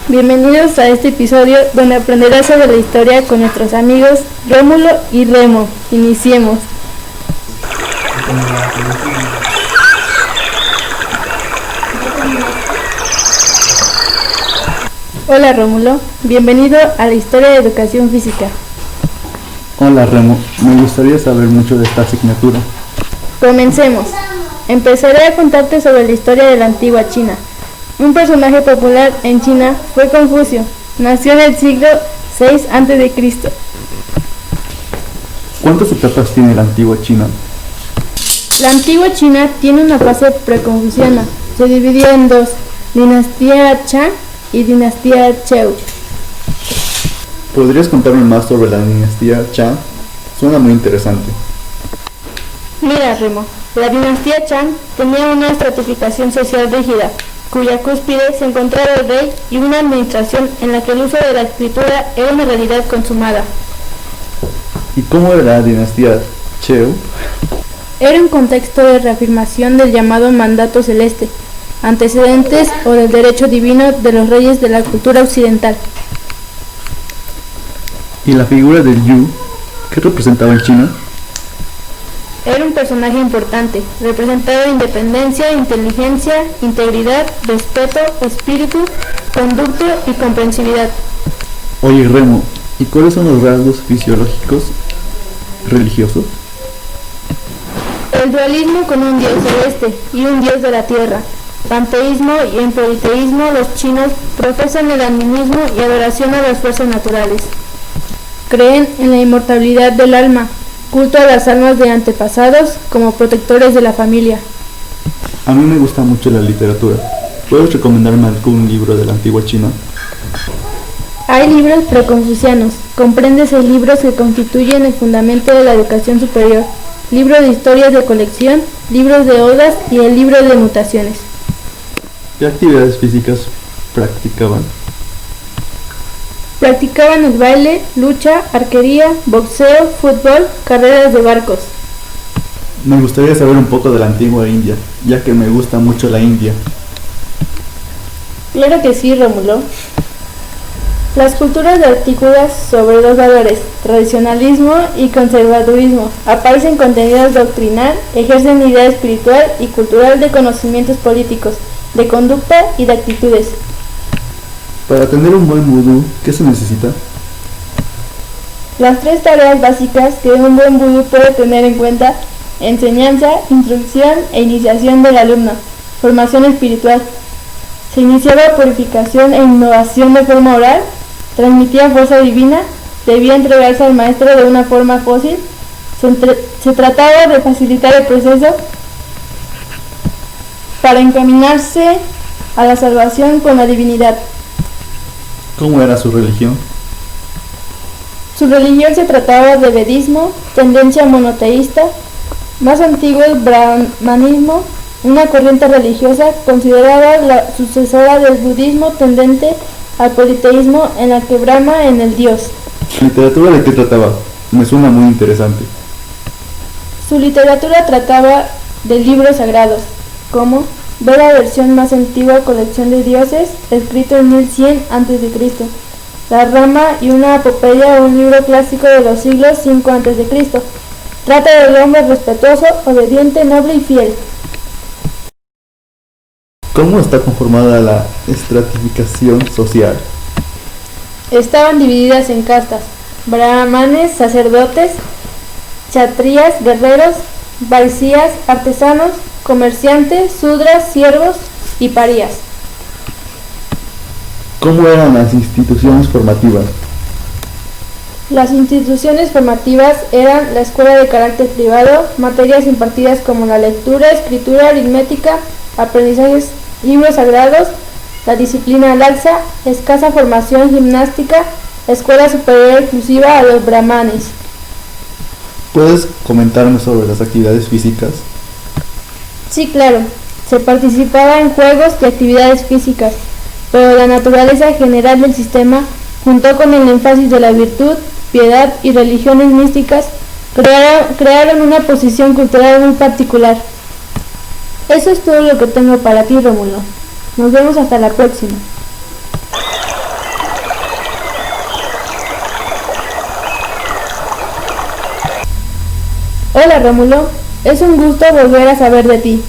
bienvenidos a este episodio donde aprenderás sobre la historia con nuestros amigos Rómulo y Remo. Iniciemos. Hola Rómulo, bienvenido a la historia de educación física. Hola Remo, me gustaría saber mucho de esta asignatura. Comencemos. Empezaré a contarte sobre la historia de la antigua China. Un personaje popular en China fue Confucio. Nació en el siglo VI a.C. ¿Cuántas etapas tiene la antigua China? La antigua China tiene una fase preconfuciana. Se dividió en dos, dinastía Shang y dinastía Zhou. ¿Podrías contarme más sobre la dinastía Shang? Suena muy interesante. Mira, Remo, la dinastía Shang tenía una estratificación social rígida, cuya cúspide se encontraba el rey y una administración en la que el uso de la escritura era una realidad consumada. ¿Y cómo era la dinastía Zhou? Era un contexto de reafirmación del llamado mandato celeste, antecedentes o del derecho divino de los reyes de la cultura occidental. ¿Y la figura del Yu? ¿Qué representaba en China? Era un personaje importante, representaba independencia, inteligencia, integridad, respeto, espíritu, conducto y comprensividad. Oye Remo, ¿y cuáles son los rasgos fisiológicos religiosos? El dualismo con un dios celeste y un dios de la tierra. Panteísmo y en politeísmo los chinos profesan el animismo y adoración a las fuerzas naturales. Creen en la inmortalidad del alma, culto a las almas de antepasados como protectores de la familia. A mí me gusta mucho la literatura. ¿Puedes recomendarme algún libro de la antigua China? Hay libros preconfucianos, comprende 6 libros que constituyen el fundamento de la educación superior, libros de historias de colección, libros de odas y el libro de mutaciones. ¿Qué actividades físicas practicaban? Practicaban el baile, lucha, arquería, boxeo, fútbol, carreras de barcos. Me gustaría saber un poco de la antigua India, ya que me gusta mucho la India. Claro que sí, Rómulo. Las culturas articuladas sobre dos valores, tradicionalismo y conservadurismo, aparecen contenidos doctrinal, ejercen idea espiritual y cultural de conocimientos políticos, de conducta y de actitudes. Para tener un buen vudú, ¿qué se necesita? Las 3 tareas básicas que un buen vudú puede tener en cuenta: enseñanza, instrucción e iniciación del alumno, formación espiritual. Se iniciaba purificación e innovación de forma oral, transmitía fuerza divina, debía entregarse al maestro de una forma fácil, se trataba de facilitar el proceso para encaminarse a la salvación con la divinidad. ¿Cómo era su religión? Su religión se trataba de vedismo, tendencia monoteísta, más antiguo el brahmanismo, una corriente religiosa considerada la sucesora del budismo tendente al politeísmo en la que Brahma en el dios. ¿Literatura de qué trataba? Me suena muy interesante. Su literatura trataba de libros sagrados, como ve la versión más antigua colección de dioses, escrito en 1100 a.C., La Rama y una epopeya, un libro clásico de los siglos 5 a.C. Trata del hombre respetuoso, obediente, noble y fiel. ¿Cómo está conformada la estratificación social? Estaban divididas en castas: brahmanes, sacerdotes, kshatriyas, guerreros, vaishyas, artesanos, comerciantes, sudras, siervos y parías. ¿Cómo eran las instituciones formativas? Las instituciones formativas eran la escuela de carácter privado, materias impartidas como la lectura, escritura, aritmética, aprendizajes, libros sagrados, la disciplina laxa, escasa formación gimnástica, escuela superior exclusiva a los brahmanes. ¿Puedes comentarme sobre las actividades físicas? Sí, claro. Se participaba en juegos y actividades físicas, pero la naturaleza general del sistema, junto con el énfasis de la virtud, piedad y religiones místicas, crearon una posición cultural muy particular. Eso es todo lo que tengo para ti, Rómulo. Nos vemos hasta la próxima. Hola Rómulo, es un gusto volver a saber de ti.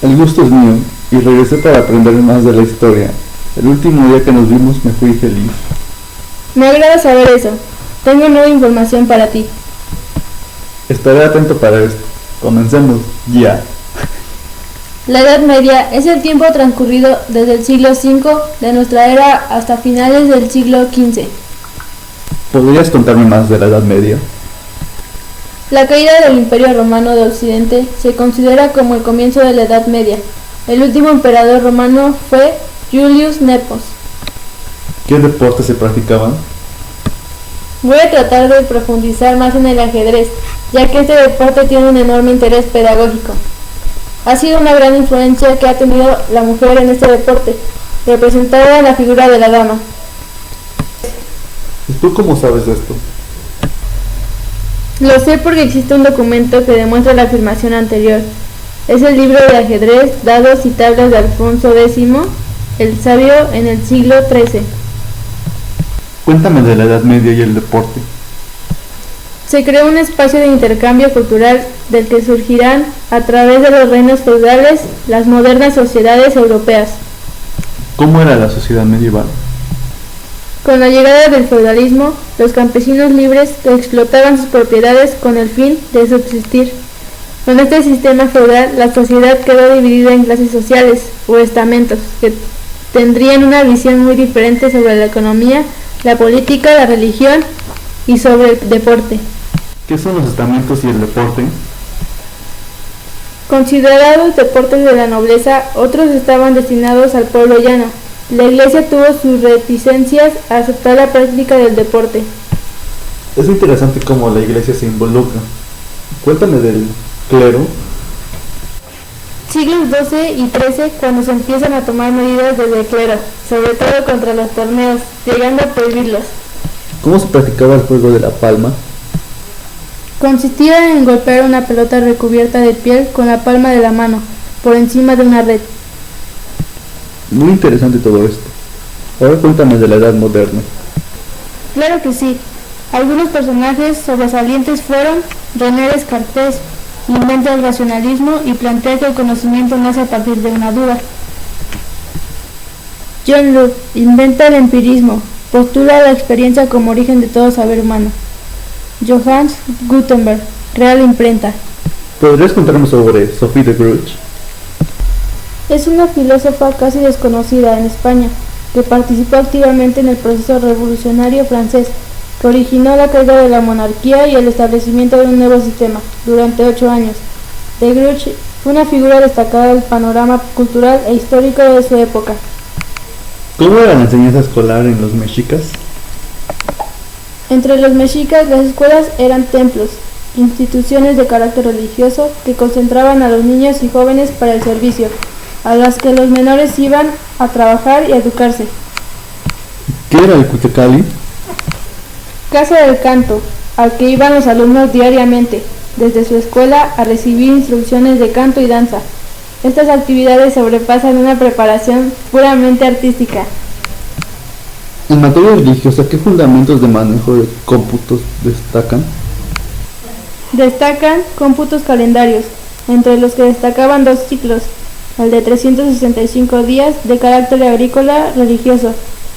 El gusto es mío, y regresé para aprender más de la historia. El último día que nos vimos me fui feliz. Me agrada saber eso. Tengo nueva información para ti. Estaré atento para esto. Comencemos, ya. La Edad Media es el tiempo transcurrido desde el siglo V de nuestra era hasta finales del siglo XV. ¿Podrías contarme más de la Edad Media? La caída del Imperio Romano de Occidente se considera como el comienzo de la Edad Media. El último emperador romano fue Julius Nepos. ¿Qué deportes se practicaban? Voy a tratar de profundizar más en el ajedrez, ya que este deporte tiene un enorme interés pedagógico. Ha sido una gran influencia que ha tenido la mujer en este deporte, representada en la figura de la dama. ¿Y tú cómo sabes de esto? Lo sé porque existe un documento que demuestra la afirmación anterior. Es el libro de ajedrez, dados y tablas de Alfonso X, el sabio en el siglo XIII. Cuéntame de la Edad Media y el deporte. Se creó un espacio de intercambio cultural del que surgirán, a través de los reinos feudales, las modernas sociedades europeas. ¿Cómo era la sociedad medieval? Con la llegada del feudalismo, los campesinos libres explotaban sus propiedades con el fin de subsistir. Con este sistema feudal, la sociedad quedó dividida en clases sociales o estamentos, que tendrían una visión muy diferente sobre la economía, la política, la religión y sobre el deporte. ¿Qué son los estamentos y el deporte? Considerados deportes de la nobleza, otros estaban destinados al pueblo llano. La Iglesia tuvo sus reticencias a aceptar la práctica del deporte. Es interesante cómo la Iglesia se involucra. Cuéntame del clero. Siglos XII y XIII, cuando se empiezan a tomar medidas desde el clero, sobre todo contra los torneos, llegando a prohibirlos. ¿Cómo se practicaba el juego de la palma? Consistía en golpear una pelota recubierta de piel con la palma de la mano, por encima de una red. Muy interesante todo esto. Ahora cuéntame de la Edad Moderna. Claro que sí. Algunos personajes sobresalientes fueron René Descartes, inventa el racionalismo y plantea que el conocimiento nace a partir de una duda. John Locke inventa el empirismo, postula la experiencia como origen de todo saber humano. Johannes Gutenberg crea la imprenta. ¿Podrías contarme sobre Sophie de Gruch? Es una filósofa casi desconocida en España, que participó activamente en el proceso revolucionario francés, que originó la caída de la monarquía y el establecimiento de un nuevo sistema, durante 8 años. De Gruch fue una figura destacada del panorama cultural e histórico de su época. ¿Cómo era la enseñanza escolar en los mexicas? Entre los mexicas, las escuelas eran templos, instituciones de carácter religioso que concentraban a los niños y jóvenes para el servicio, a las que los menores iban a trabajar y a educarse. ¿Qué era el Cutecali? Casa del canto, al que iban los alumnos diariamente, desde su escuela, a recibir instrucciones de canto y danza. Estas actividades sobrepasan una preparación puramente artística. En materia religiosa, ¿qué fundamentos de manejo de cómputos destacan? Destacan cómputos calendarios, entre los que destacaban 2 ciclos, el de 365 días de carácter agrícola religioso,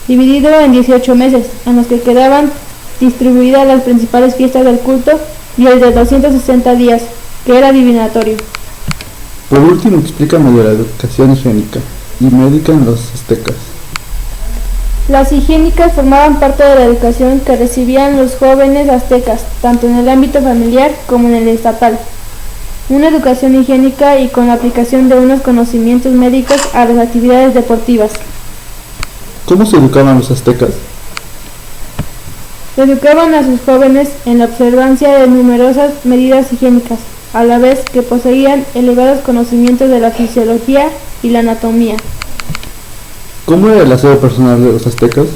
dividido en 18 meses, en los que quedaban distribuidas las principales fiestas del culto, y el de 260 días, que era divinatorio. Por último, explícame de la educación higiénica y médica en los aztecas. Las higiénicas formaban parte de la educación que recibían los jóvenes aztecas, tanto en el ámbito familiar como en el estatal. Una educación higiénica y con la aplicación de unos conocimientos médicos a las actividades deportivas. ¿Cómo se educaban los aztecas? Educaban a sus jóvenes en la observancia de numerosas medidas higiénicas, a la vez que poseían elevados conocimientos de la fisiología y la anatomía. ¿Cómo era el aseo personal de los aztecas?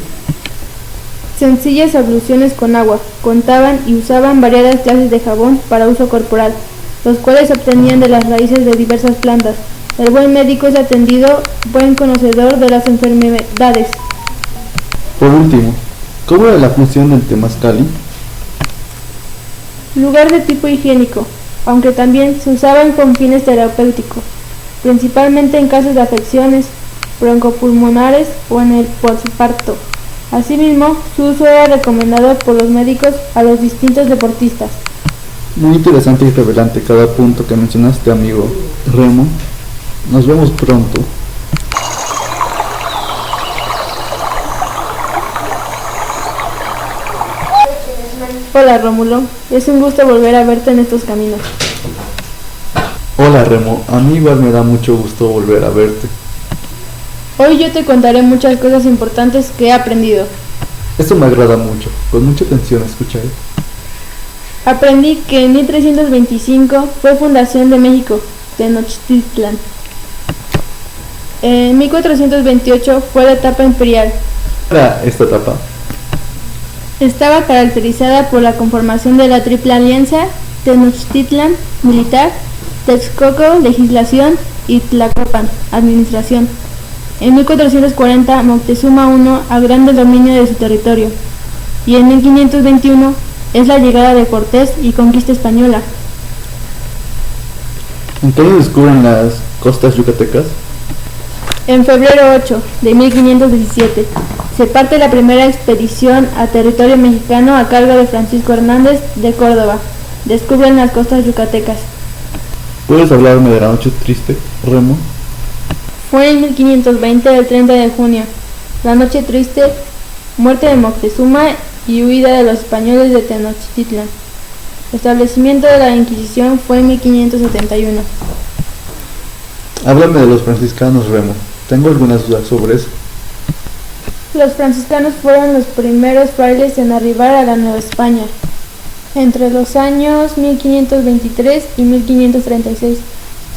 Sencillas abluciones con agua, contaban y usaban variadas clases de jabón para uso corporal, los cuales se obtenían de las raíces de diversas plantas. El buen médico es atendido, buen conocedor de las enfermedades. Por último, ¿cómo era la función del temazcali? Lugar de tipo higiénico, aunque también se usaban con fines terapéuticos, principalmente en casos de afecciones broncopulmonares o en el posparto. Asimismo, su uso era recomendado por los médicos a los distintos deportistas. Muy interesante y revelante cada punto que mencionaste, amigo Remo. Nos vemos pronto. Hola Rómulo, es un gusto volver a verte en estos caminos. Hola Remo, a mí igual me da mucho gusto volver a verte. Hoy yo te contaré muchas cosas importantes que he aprendido. Esto me agrada mucho, con mucha atención escucharé. Aprendí que en 1325 fue fundación de México, Tenochtitlan. En 1428 fue la etapa imperial. Para esta etapa, Estaba caracterizada por la conformación de la Triple Alianza, Tenochtitlan, militar, Texcoco, legislación y Tlacopan, administración. En 1440 Moctezuma I agranda el dominio de su territorio y en 1521 es la llegada de Cortés y conquista española. ¿en qué año descubren las costas yucatecas? En febrero 8 de 1517 se parte la primera expedición a territorio mexicano a cargo de Francisco Hernández de Córdoba. Descubren las costas yucatecas. ¿Puedes hablarme de la noche triste, Remo? Fue en 1520 el 30 de junio. La noche triste, muerte de Moctezuma y huida de los españoles de Tenochtitlan. Establecimiento de la Inquisición fue en 1571. Háblame de los franciscanos, Remo. Tengo algunas dudas sobre eso. Los franciscanos fueron los primeros frailes en arribar a la Nueva España, entre los años 1523 y 1536.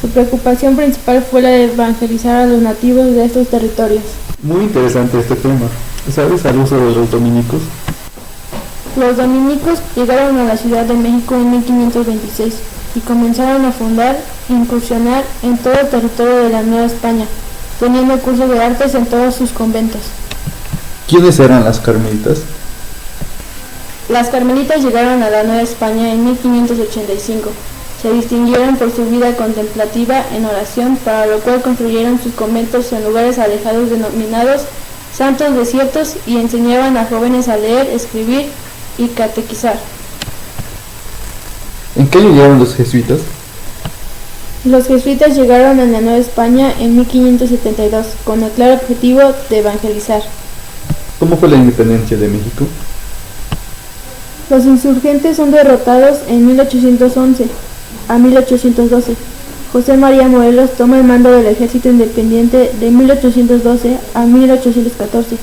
Su preocupación principal fue la de evangelizar a los nativos de estos territorios. Muy interesante este tema. ¿Sabes algo sobre los dominicos? Los dominicos llegaron a la Ciudad de México en 1526 y comenzaron a fundar e incursionar en todo el territorio de la Nueva España, teniendo cursos de artes en todos sus conventos. ¿Quiénes eran las carmelitas? Las carmelitas llegaron a la Nueva España en 1585. Se distinguieron por su vida contemplativa en oración, para lo cual construyeron sus conventos en lugares alejados denominados santos desiertos y enseñaban a jóvenes a leer, escribir y catequizar. ¿En qué año llegaron los jesuitas? Los jesuitas llegaron a la Nueva España en 1572 con el claro objetivo de evangelizar. ¿Cómo fue la independencia de México? Los insurgentes son derrotados en 1811 a 1812. José María Morelos toma el mando del ejército independiente de 1812 a 1814.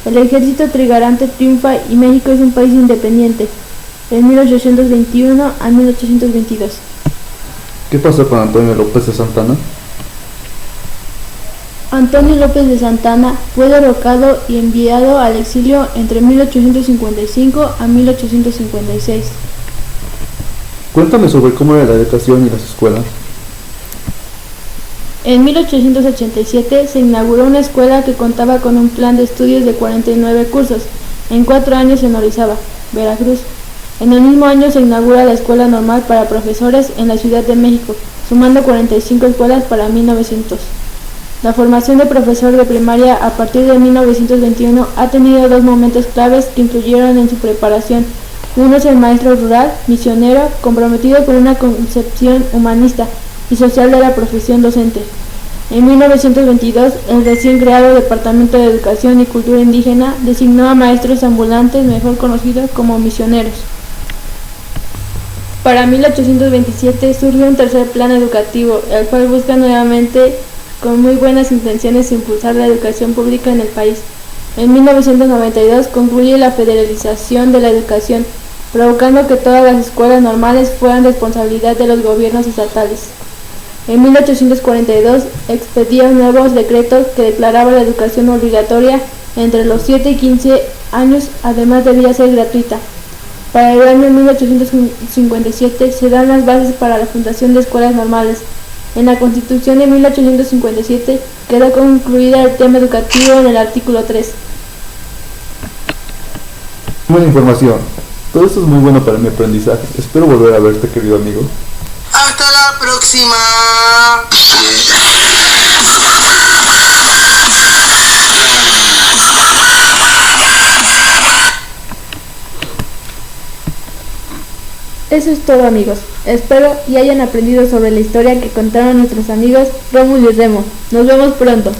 El ejército trigarante triunfa y México es un país independiente de 1821 a 1822. ¿Qué pasó con Antonio López de Santana? Antonio López de Santana fue derrocado y enviado al exilio entre 1855 a 1856. Cuéntame sobre cómo era la educación y las escuelas. En 1887 se inauguró una escuela que contaba con un plan de estudios de 49 cursos, en 4 años en Orizaba, Veracruz. En el mismo año se inaugura la Escuela Normal para Profesores en la Ciudad de México, sumando 45 escuelas para 1900. La formación de profesor de primaria a partir de 1921 ha tenido 2 momentos claves que influyeron en su preparación. Uno es el maestro rural, misionero, comprometido con una concepción humanista y social de la profesión docente. En 1922, el recién creado Departamento de Educación y Cultura Indígena designó a maestros ambulantes, mejor conocidos como misioneros. Para 1827 surge un tercer plan educativo, el cual busca nuevamente, con muy buenas intenciones, impulsar la educación pública en el país. En 1992 concluye la federalización de la educación, provocando que todas las escuelas normales fueran responsabilidad de los gobiernos estatales. En 1842 expedía nuevos decretos que declaraba la educación obligatoria entre los 7 y 15 años, además debía ser gratuita. Para el año 1857 se dan las bases para la fundación de escuelas normales. En la Constitución de 1857 quedó concluida el tema educativo en el artículo 3. Buena información. Todo esto es muy bueno para mi aprendizaje. Espero volver a verte, querido amigo. Hasta la próxima. Eso es todo, amigos. Espero y hayan aprendido sobre la historia que contaron nuestros amigos Rómulo y Remo. Nos vemos pronto.